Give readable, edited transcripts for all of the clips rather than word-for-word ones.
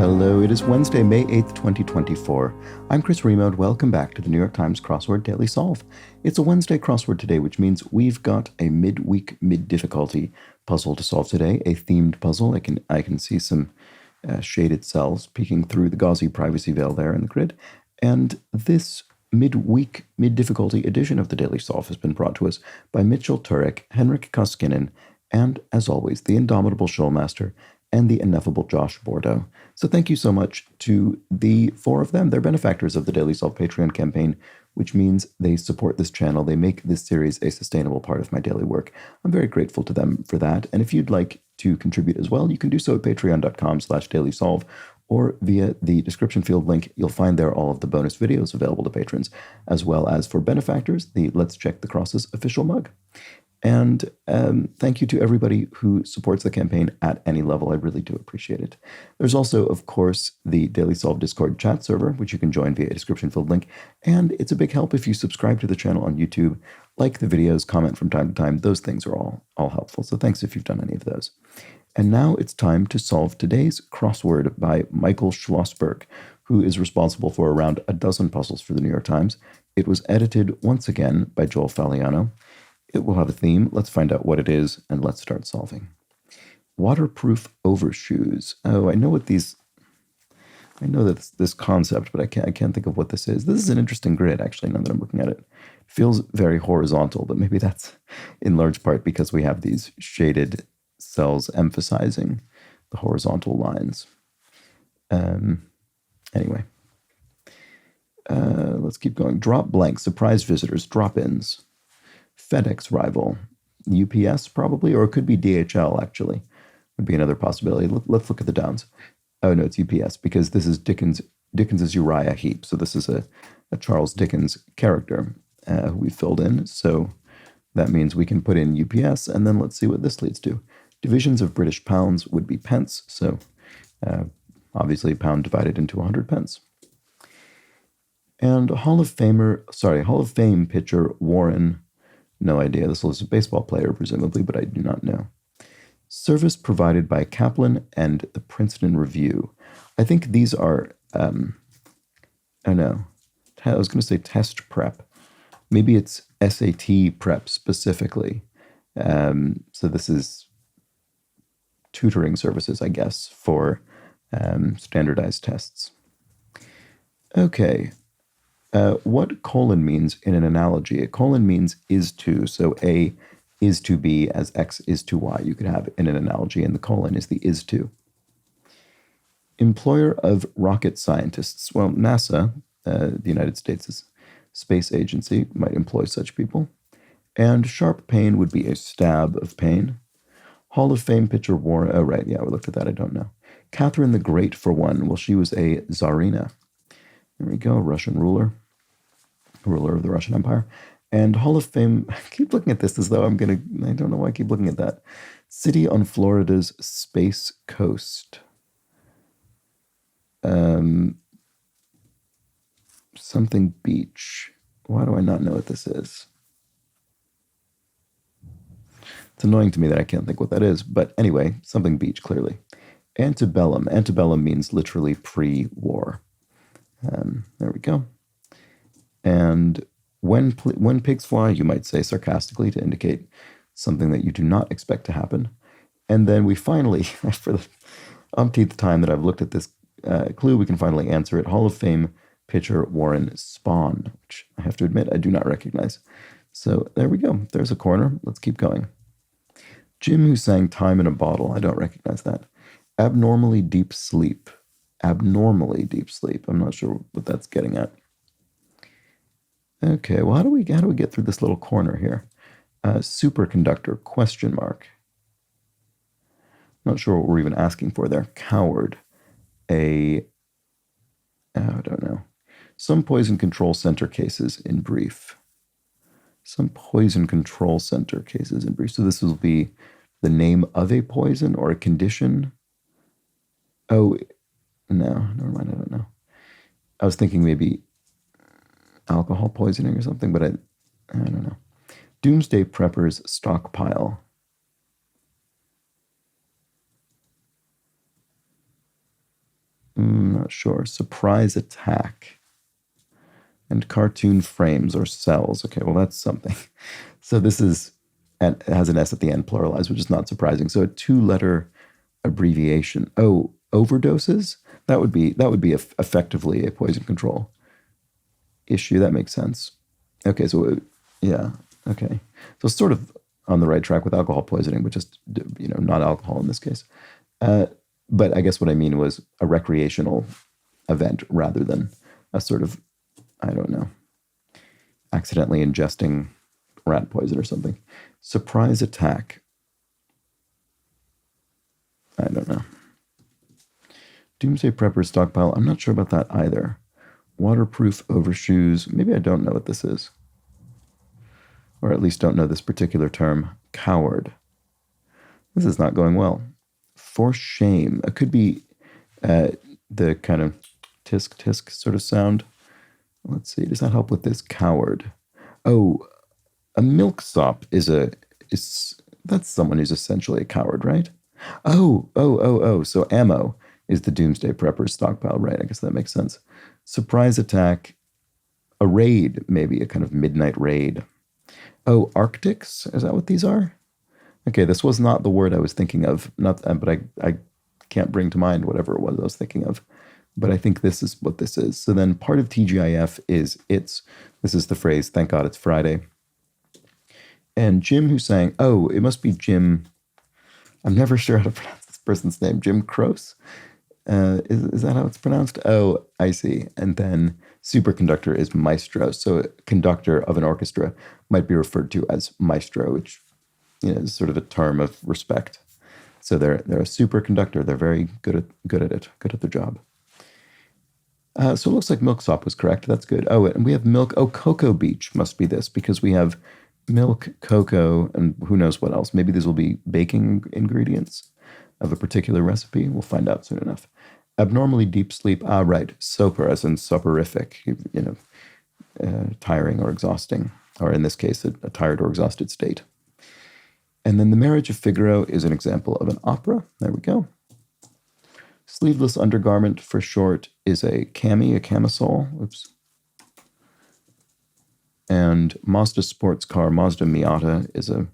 Hello, it is Wednesday, May 8th, 2024. I'm Chris Remo, and welcome back to the New York Times Crossword Daily Solve. It's a Wednesday crossword today, which means we've got a midweek, mid-difficulty puzzle to solve today, a themed puzzle. I can see some shaded cells peeking through the gauzy privacy veil there in the grid. And this midweek, mid-difficulty edition of the Daily Solve has been brought to us by Mitchell Turek, Henrik Koskinen, and, as always, the indomitable Showmaster and the ineffable Josh Bordeaux. So thank you so much to the four of them. They're benefactors of the Daily Solve Patreon campaign, which means they support this channel. They make this series a sustainable part of my daily work. I'm very grateful to them for that. And if you'd like to contribute as well, you can do so at patreon.com/dailysolve or via the description field link. You'll find there all of the bonus videos available to patrons, as well as for benefactors, the Let's Check the Crosses official mug. And thank you to everybody who supports the campaign at any level. I really do appreciate it. There's also, of course, the Daily Solve Discord chat server, which you can join via a description-filled link. And it's a big help if you subscribe to the channel on YouTube, like the videos, comment from time to time. Those things are all helpful. So thanks if you've done any of those. And now it's time to solve today's crossword by Michael Schlossberg, who is responsible for around a dozen puzzles for the New York Times. It was edited once again by Joel Faliano. It will have a theme. Let's find out what it is, and let's start solving. Waterproof overshoes. Oh, I know this concept, but I can't think of what this is. This is an interesting grid, actually, now that I'm looking at it. It feels very horizontal, but maybe that's in large part because we have these shaded cells emphasizing the horizontal lines. Anyway, let's keep going. Drop blank, surprise visitors, drop-ins. FedEx rival, UPS probably, or it could be DHL actually, would be another possibility. Let's look at the downs. Oh no, it's UPS because this is Dickens's Uriah Heep. So this is a Charles Dickens character who we filled in. So that means we can put in UPS, and then let's see what this leads to. Divisions of British pounds would be pence. So obviously pound divided into 100 pence. And Hall of Fame pitcher Warren. No idea. This was a baseball player, presumably, but I do not know. Service provided by Kaplan and the Princeton Review. I think these are, I was going to say test prep. Maybe it's SAT prep specifically. So this is tutoring services, I guess, for standardized tests. Okay. What colon means in an analogy? A colon means is to, so A is to B as X is to Y. You could have in an analogy, and the colon is the is to. Employer of rocket scientists. Well, NASA, the United States' space agency, might employ such people. And sharp pain would be a stab of pain. Hall of Fame pitcher Warren. Oh, right. Yeah, we looked at that. I don't know. Catherine the Great, for one. Well, she was a Tsarina. There we go. Russian ruler of the Russian Empire. And Hall of Fame, I keep looking at this as though I don't know why I keep looking at that. City on Florida's Space Coast. Something beach. Why do I not know what this is? It's annoying to me that I can't think what that is. But anyway, something beach, clearly. Antebellum. Antebellum means literally pre-war. There we go. And when pigs fly, you might say sarcastically to indicate something that you do not expect to happen. And then we finally, for the umpteenth time that I've looked at this clue, we can finally answer it. Hall of Fame pitcher Warren Spahn, which I have to admit I do not recognize. So there we go. There's a corner. Let's keep going. Jim who sang Time in a Bottle. I don't recognize that. Abnormally deep sleep. Abnormally deep sleep. I'm not sure what that's getting at. Okay, well, how do we get through this little corner here? Superconductor, question mark. Not sure what we're even asking for there. Coward. I don't know. Some poison control center cases in brief. Some poison control center cases in brief. So this will be the name of a poison or a condition. Oh, no, never mind, I don't know. I was thinking maybe alcohol poisoning or something, but I don't know. Doomsday Preppers stockpile. sure. Surprise attack. And cartoon frames or cells. Okay, well, that's something. So this is, and it has an S at the end, pluralized, which is not surprising. So a 2-letter abbreviation. Oh, overdoses? That would be effectively a poison control issue. That makes sense. Okay, so yeah, okay. So it's sort of on the right track with alcohol poisoning, but just, not alcohol in this case. But I guess what I mean was a recreational event rather than a sort of, I don't know, accidentally ingesting rat poison or something. Surprise attack. I don't know. Doomsday Prepper stockpile. I'm not sure about that either. Waterproof overshoes. Maybe I don't know what this is. Or at least don't know this particular term. Coward. This is not going well. For shame. It could be the kind of tisk tisk sort of sound. Let's see. Does that help with this? Coward. Oh, a milksop is that's someone who's essentially a coward, right? Oh. So ammo is the Doomsday Prepper stockpile, right? I guess that makes sense. Surprise attack. A raid, maybe a kind of midnight raid. Oh, Arctics? Is that what these are? Okay, this was not the word I was thinking of. But I can't bring to mind whatever it was I was thinking of. But I think this is what this is. So then part of TGIF is this is the phrase, thank God it's Friday. And Jim, who's saying, oh, it must be Jim, I'm never sure how to pronounce this person's name, Jim Croce? Is that how it's pronounced? Oh, I see. And then superconductor is maestro. So a conductor of an orchestra might be referred to as maestro, which is sort of a term of respect. So they're a superconductor. They're very good at it, good at their job. So it looks like milksop was correct. That's good. Oh, and we have milk. Oh, Cocoa Beach must be this because we have milk, cocoa, and who knows what else. Maybe these will be baking ingredients of a particular recipe. We'll find out soon enough. Abnormally deep sleep. Ah, right. Soper, as in soporific, tiring or exhausting, or in this case, a tired or exhausted state. And then The Marriage of Figaro is an example of an opera. There we go. Sleeveless undergarment for short is a camisole. Oops. And Mazda sports car, Mazda Miata, is a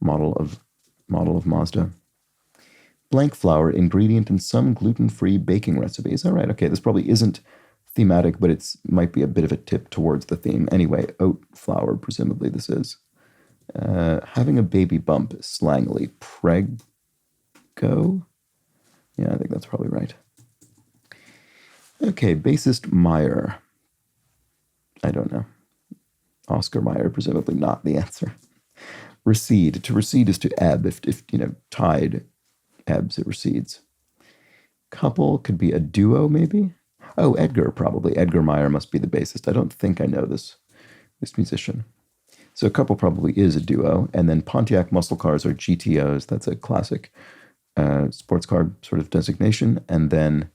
model of Mazda. Blank flour, ingredient in some gluten-free baking recipe. Is that right? Okay, this probably isn't thematic, but it might be a bit of a tip towards the theme. Anyway, oat flour, presumably this is. Having a baby bump, slangily. Prego? Yeah, I think that's probably right. Okay, bassist Meyer. I don't know. Oscar Mayer, presumably not the answer. Recede. To recede is to ebb. If tide ebbs, it recedes. Couple could be a duo, maybe? Oh, Edgar, probably. Edgar Meyer must be the bassist. I don't think I know this musician. So a couple probably is a duo. And then Pontiac muscle cars are GTOs. That's a classic sports car sort of designation. And then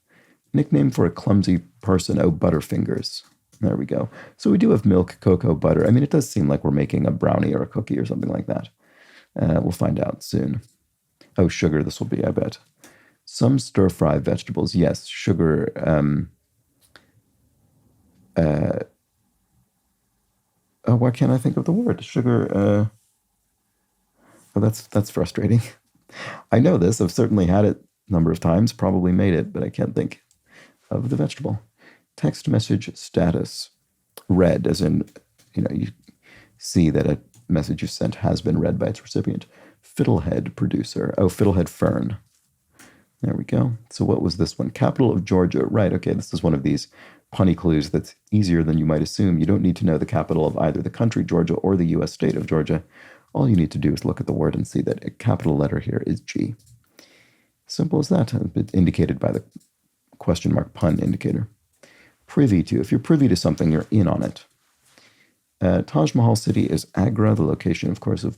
nickname for a clumsy person, oh, Butterfingers. There we go. So we do have milk, cocoa, butter. I mean, it does seem like we're making a brownie or a cookie or something like that. We'll find out soon. Oh, sugar, this will be, I bet. Some stir-fry vegetables, yes. Sugar, why can't I think of the word? Sugar, oh, that's frustrating. I know this. I've certainly had it a number of times, probably made it, but I can't think of the vegetable. Text message status. Read, as in, you see that a message you sent has been read by its recipient. Fiddlehead producer. Oh, Fiddlehead Fern. There we go. So what was this one? Capital of Georgia. Right, okay, this is one of these punny clues that's easier than you might assume. You don't need to know the capital of either the country, Georgia, or the U.S. state of Georgia. All you need to do is look at the word and see that a capital letter here is G. Simple as that. It's indicated by the question mark pun indicator. Privy to. If you're privy to something, you're in on it. Taj Mahal City is Agra, the location, of course, of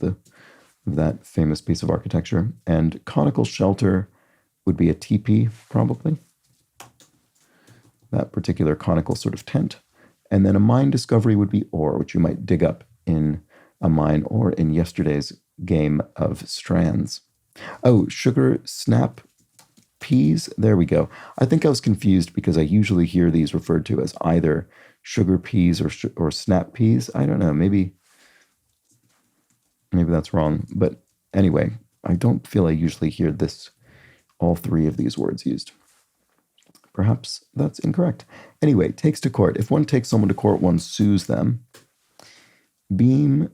that famous piece of architecture. And conical shelter would be a teepee, probably. That particular conical sort of tent. And then a mine discovery would be ore, which you might dig up in a mine or in yesterday's game of strands. Oh, sugar snap peas. There we go. I think I was confused because I usually hear these referred to as either sugar peas or snap peas. I don't know. Maybe that's wrong. But anyway, I don't feel I usually hear all three of these words used. Perhaps that's incorrect. Anyway, takes to court. If one takes someone to court, one sues them. Beam,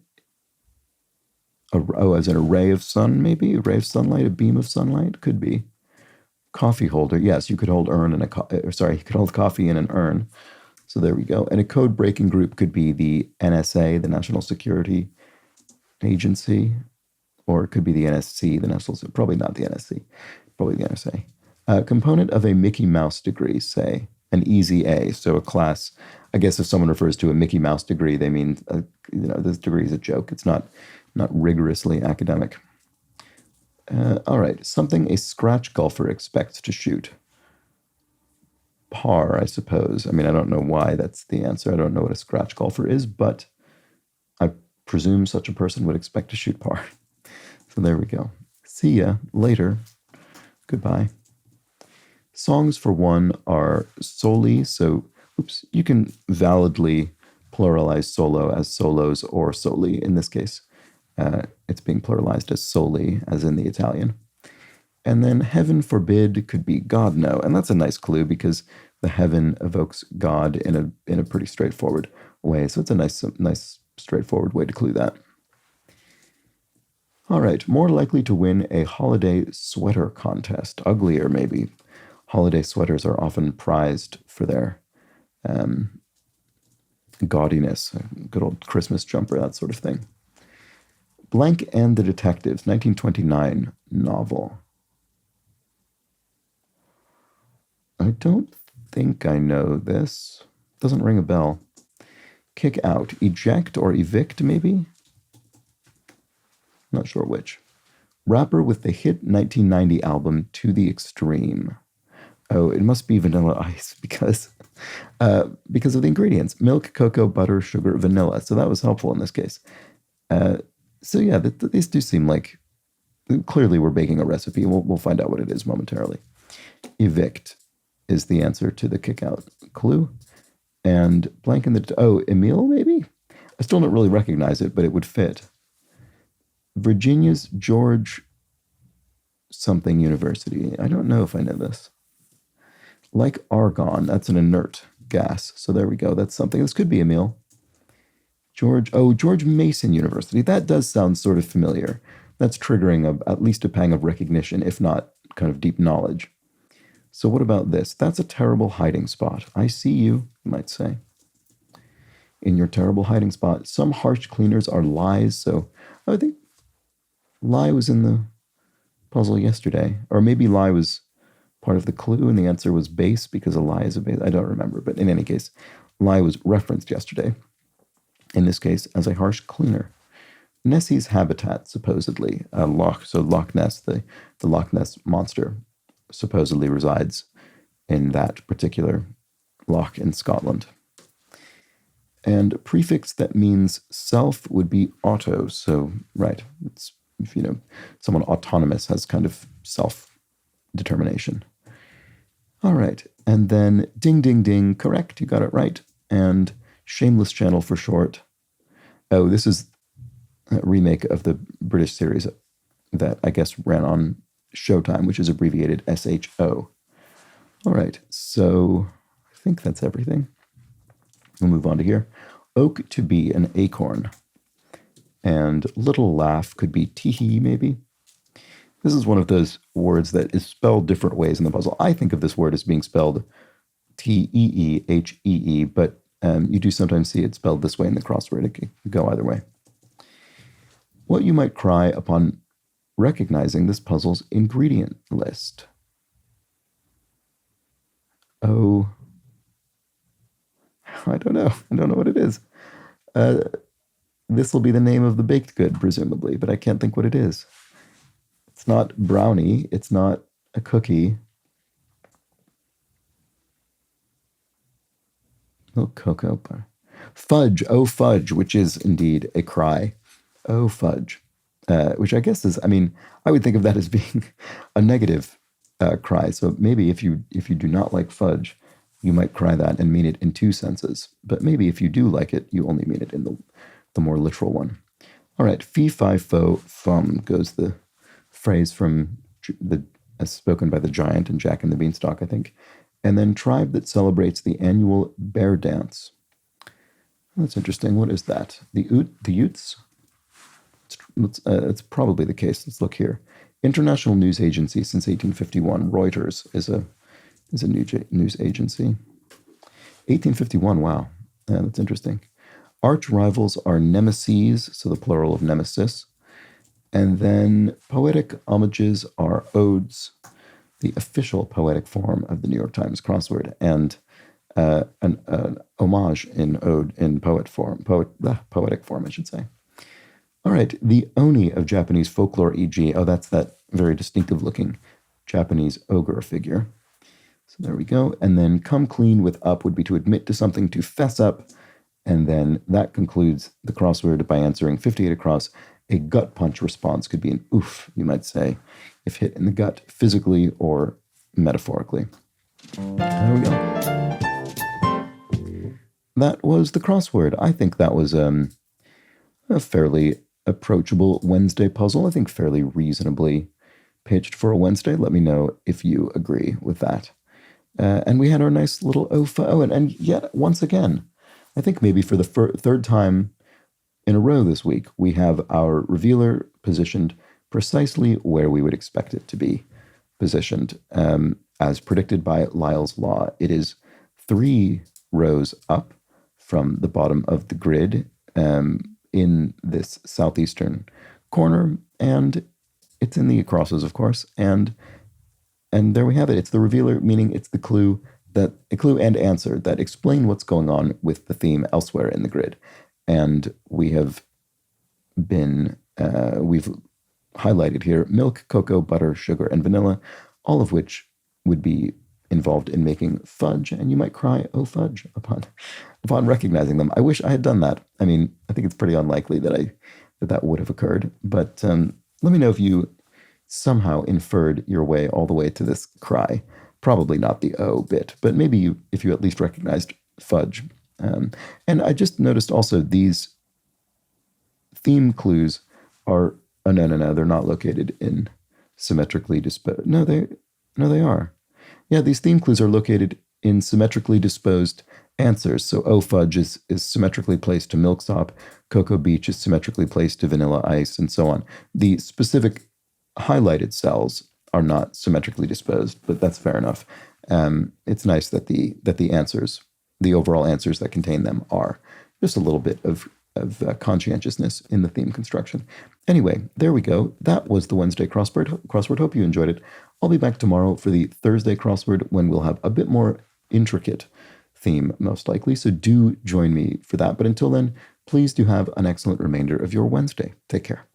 as in a ray of sun, maybe? A ray of sunlight, a beam of sunlight? Could be. Coffee holder. Yes, you could hold you could hold coffee in an urn. So there we go. And a code-breaking group could be the NSA, the National Security Agency, or it could be the NSC, probably not the NSC, probably the NSA. Component of a Mickey Mouse degree, say, an easy A, so a class. I guess if someone refers to a Mickey Mouse degree, they mean, this degree is a joke. It's not rigorously academic. All right, something a scratch golfer expects to shoot. Par, I suppose. I mean, I don't know why that's the answer. I don't know what a scratch golfer is, but I presume such a person would expect to shoot par. So there we go. See ya later. Goodbye. Songs for one are soli, so you can validly pluralize solo as solos or soli. In this case, it's being pluralized as soli, as in the Italian. And then heaven forbid could be God no, and that's a nice clue because the heaven evokes God in a pretty straightforward way. So it's a nice straightforward way to clue that. All right, more likely to win a holiday sweater contest. Uglier, maybe. Holiday sweaters are often prized for their gaudiness, a good old Christmas jumper, that sort of thing. Blank and the Detectives, 1929 novel. I don't think I know this. Doesn't ring a bell. Kick out. Eject or evict, maybe? Not sure which. Rapper with the hit 1990 album To the Extreme. Oh, it must be Vanilla Ice because of the ingredients. Milk, cocoa, butter, sugar, vanilla. So that was helpful in this case. So yeah, these do seem like, clearly we're baking a recipe. We'll find out what it is momentarily. Evict is the answer to the kick-out clue. And blank in Emile, maybe? I still don't really recognize it, but it would fit. Virginia's George something University. I don't know if I know this. Like argon, that's an inert gas. So there we go. That's something. This could be Emile. George Mason University. That does sound sort of familiar. That's triggering at least a pang of recognition, if not kind of deep knowledge. So what about this? That's a terrible hiding spot. I see you might say. In your terrible hiding spot. Some harsh cleaners are lies. So I think lie was in the puzzle yesterday. Or maybe lie was part of the clue and the answer was base because a lie is a base. I don't remember. But in any case, lie was referenced yesterday. In this case, as a harsh cleaner. Nessie's habitat, supposedly. Loch Ness, the Loch Ness monster, supposedly resides in that particular loch in Scotland. And a prefix that means self would be auto. So, right, it's, someone autonomous has kind of self-determination. All right, and then ding, ding, ding, correct, you got it right. And Shameless Channel for short. Oh, this is a remake of the British series that I guess ran on Showtime, which is abbreviated SHO. All right, so I think that's everything. We'll move on to here. Oak to be an acorn. And little laugh could be tee-hee, maybe. This is one of those words that is spelled different ways in the puzzle. I think of this word as being spelled T-E-E-H-E-E, but you do sometimes see it spelled this way in the crossword. It can go either way. What you might cry upon recognizing this puzzle's ingredient list. Oh, I don't know. I don't know what it is. This will be the name of the baked good, presumably, but I can't think what it is. It's not brownie. It's not a cookie. Oh, cocoa bar. Fudge. Oh, fudge, which is indeed a cry. Oh, fudge. Which I guess is, I would think of that as being a negative cry. So maybe if you do not like fudge, you might cry that and mean it in two senses. But maybe if you do like it, you only mean it in the more literal one. All right, fee, fi, fo, fum goes the phrase from as spoken by the giant in Jack and the Beanstalk, I think. And then tribe that celebrates the annual bear dance. That's interesting. What is that? The Utes? It's probably the case. Let's look here. International news agency since 1851. Reuters is a news agency. 1851. Wow, that's interesting. Arch rivals are nemeses, so the plural of nemesis. And then poetic homages are odes, the official poetic form of the New York Times crossword, and an homage in ode in poetic form, I should say. All right, the Oni of Japanese folklore, e.g., that's that very distinctive-looking Japanese ogre figure. So there we go. And then come clean with up would be to admit to something, to fess up. And then that concludes the crossword by answering 58 across. A gut punch response could be an oof, you might say, if hit in the gut physically or metaphorically. There we go. That was the crossword. I think that was a fairly approachable Wednesday puzzle. I think fairly reasonably pitched for a Wednesday. Let me know if you agree with that. And we had our nice little O, and yet once again, I think maybe for the third time in a row this week, we have our revealer positioned precisely where we would expect it to be positioned. As predicted by Lyell's law, it is 3 rows up from the bottom of the grid in this southeastern corner, and it's in the crosses, of course, and there we have it. It's the revealer, meaning it's the clue and answer that explain what's going on with the theme elsewhere in the grid. And we have we've highlighted here milk, cocoa, butter, sugar, and vanilla, all of which would be involved in making fudge, and you might cry, oh fudge, upon recognizing them. I wish I had done that. I mean, I think it's pretty unlikely that would have occurred, but let me know if you somehow inferred your way all the way to this cry. Probably not the O bit, but maybe if you at least recognized fudge. And I just noticed also these theme clues are, no, they're not located in symmetrically disposed. No, they are. Yeah, these theme clues are located in symmetrically disposed answers. So O fudge is symmetrically placed to milksop, Cocoa Beach is symmetrically placed to vanilla ice, and so on. The specific highlighted cells are not symmetrically disposed, but that's fair enough. It's nice that the answers, the overall answers that contain them, are just a little bit of conscientiousness in the theme construction. Anyway, there we go. That was the Wednesday crossword. Hope you enjoyed it. I'll be back tomorrow for the Thursday crossword when we'll have a bit more intricate theme, most likely. So do join me for that. But until then, please do have an excellent remainder of your Wednesday. Take care.